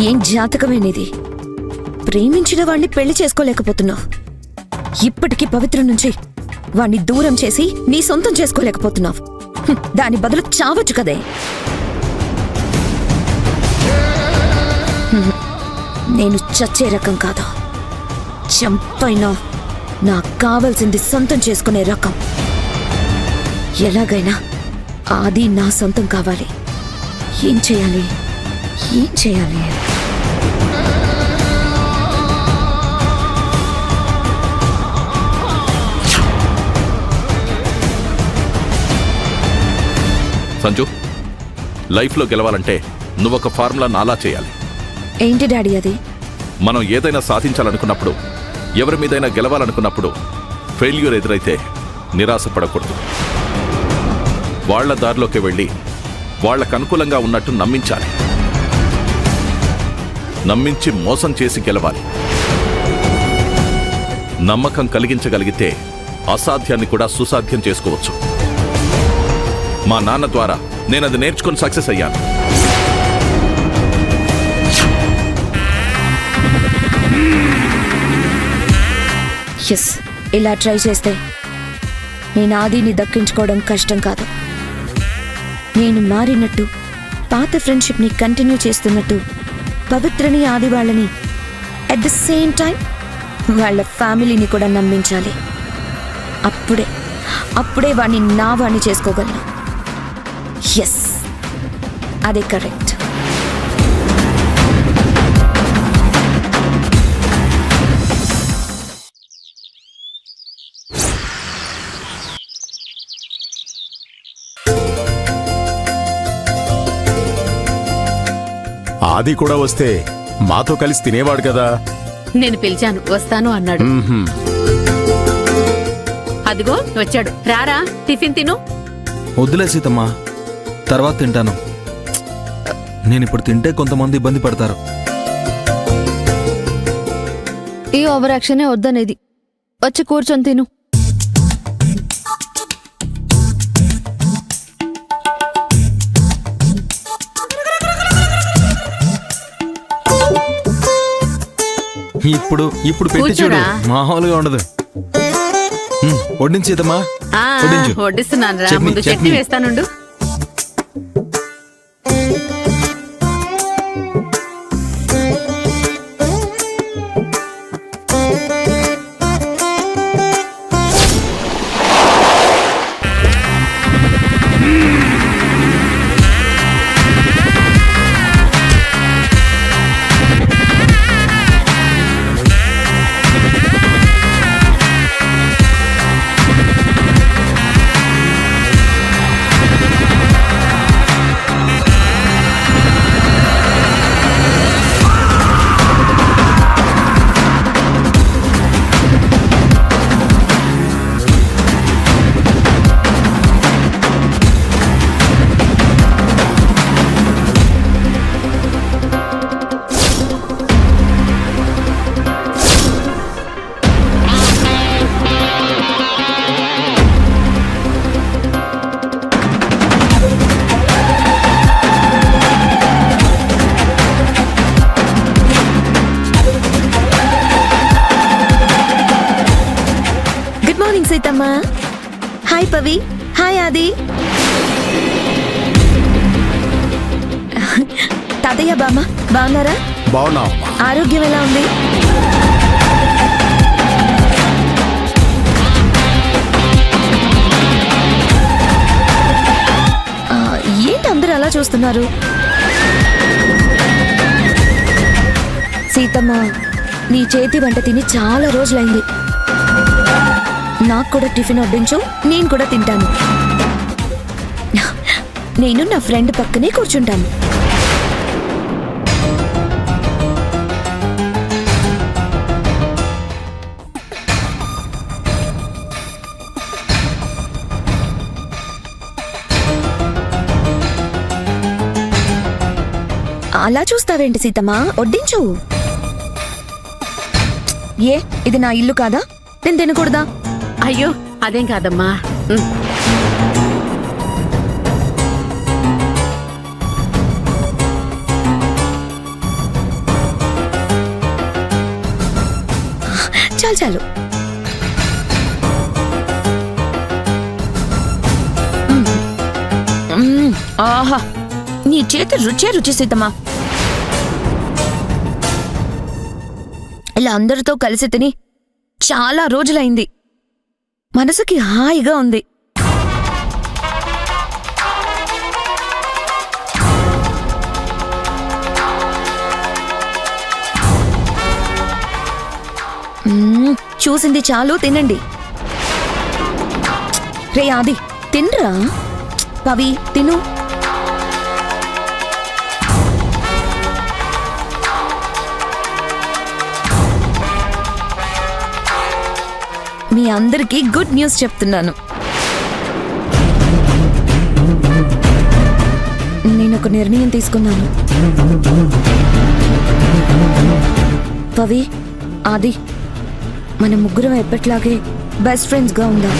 ఏం జాతకమేనిది? ప్రేమించిన వాణ్ణి పెళ్లి చేసుకోలేకపోతున్నావు. ఇప్పటికీ పవిత్ర నుంచి వాణ్ణి దూరం చేసి నీ సొంతం చేసుకోలేకపోతున్నావు. దాని బదులు చావచ్చు కదే. నేను చచ్చే రకం కాదు, చంపైనా నాకు కావాల్సింది సొంతం చేసుకునే రకం. ఎలాగైనా ఆది నా సొంతం కావాలి. ఏం చేయాలి? సంజు, లైఫ్లో గెలవాలంటే నువ్వొక ఫార్ములాను అలా చేయాలి. ఏంటి డాడీ అది? మనం ఏదైనా సాధించాలనుకున్నప్పుడు, ఎవరి మీదైనా గెలవాలనుకున్నప్పుడు ఫెయిల్యూర్ ఎదురైతే నిరాశపడకూడదు. వాళ్ల దారిలోకి వెళ్ళి వాళ్లకు అనుకూలంగా ఉన్నట్టు నమ్మించాలి. నమ్మించి మోసం చేసి గెలవాలి. నమ్మకం కలిగించగలిగితే అసాధ్యాన్ని కూడా సుసాధ్యం చేసుకోవచ్చు. మా నాన్న ద్వారా నేనది నేర్చుకుని సక్సెస్ అయ్యాను. ఎస్, ఇలా ట్రై చేస్తే నేను ఆదిని దక్కించుకోవడం కష్టం కాదు. నేను మారినట్టు, పాత ఫ్రెండ్షిప్ని కంటిన్యూ చేస్తున్నట్టు పవిత్రని, ఆది వాళ్ళని అట్ ద సేమ్ టైం వాళ్ళ ఫ్యామిలీని కూడా నమ్మించాలి. అప్పుడే వాణ్ణి నా వాణ్ణి చేసుకోగలను. ఎస్, అదే కరెక్ట్. ఆది కూడా వస్తే మాతో కలిసి తినేవాడు కదా. నేను పిలిచాను, వస్తాను అన్నాడు. అదిగో వచ్చాడు. రారా, టిఫిన్ తిను. వద్దులే సీతమ్మా, తర్వాత తింటాను. నేనిప్పుడు తింటే కొంతమంది ఇబ్బంది పడతారు. ఈ ఓవర్ యాక్షనే వద్దనేది. వచ్చి కూర్చొని తిను. ఇప్పుడు పెట్టి చూడు, మామూలుగా ఉండదు. వడ్డించి సీతమ్మా, వడ్డిస్తున్నాను రా. ముందు చట్నీ వేస్తానుండు. సీతమ్మా, హాయ్ పవి, హాయ్ ఆది. తాతయ్య, బామ్మ బాగున్నారా? బాగున్నావు. ఆరోగ్యం ఎలా ఉంది? ఏంటి అందరూ అలా చూస్తున్నారు? సీతమ్మ, నీ చేతి వంట తిని చాలా రోజులైంది. నాకు కూడా టిఫిన్ వడ్డించు, నేను కూడా తింటాను. నేను నా ఫ్రెండ్ పక్కనే కూర్చుంటాను. అలా చూస్తావేంటి సీతమ్మా, వడ్డించు. ఇది నా ఇల్లు కాదా? నేను తినకూడదా? అయ్యో, అదేం కాదమ్మా. చాలు ఆహా నీ చేతి రుచే రుచి సీతమ్మా. ఇలా అందరితో కలిసి తిని చాలా రోజులైంది. మనసుకి హాయిగా ఉంది. చూసింది చాలు, తినండి. రే ఆది తినరా. పవి తిను. మీ అందరికీ గుడ్ న్యూస్ చెప్తున్నాను. నేను ఒక నిర్ణయం తీసుకున్నాను. పవి, ఆది, మన ముగ్గురం ఎప్పట్లాగే బెస్ట్ ఫ్రెండ్స్గా ఉందాం.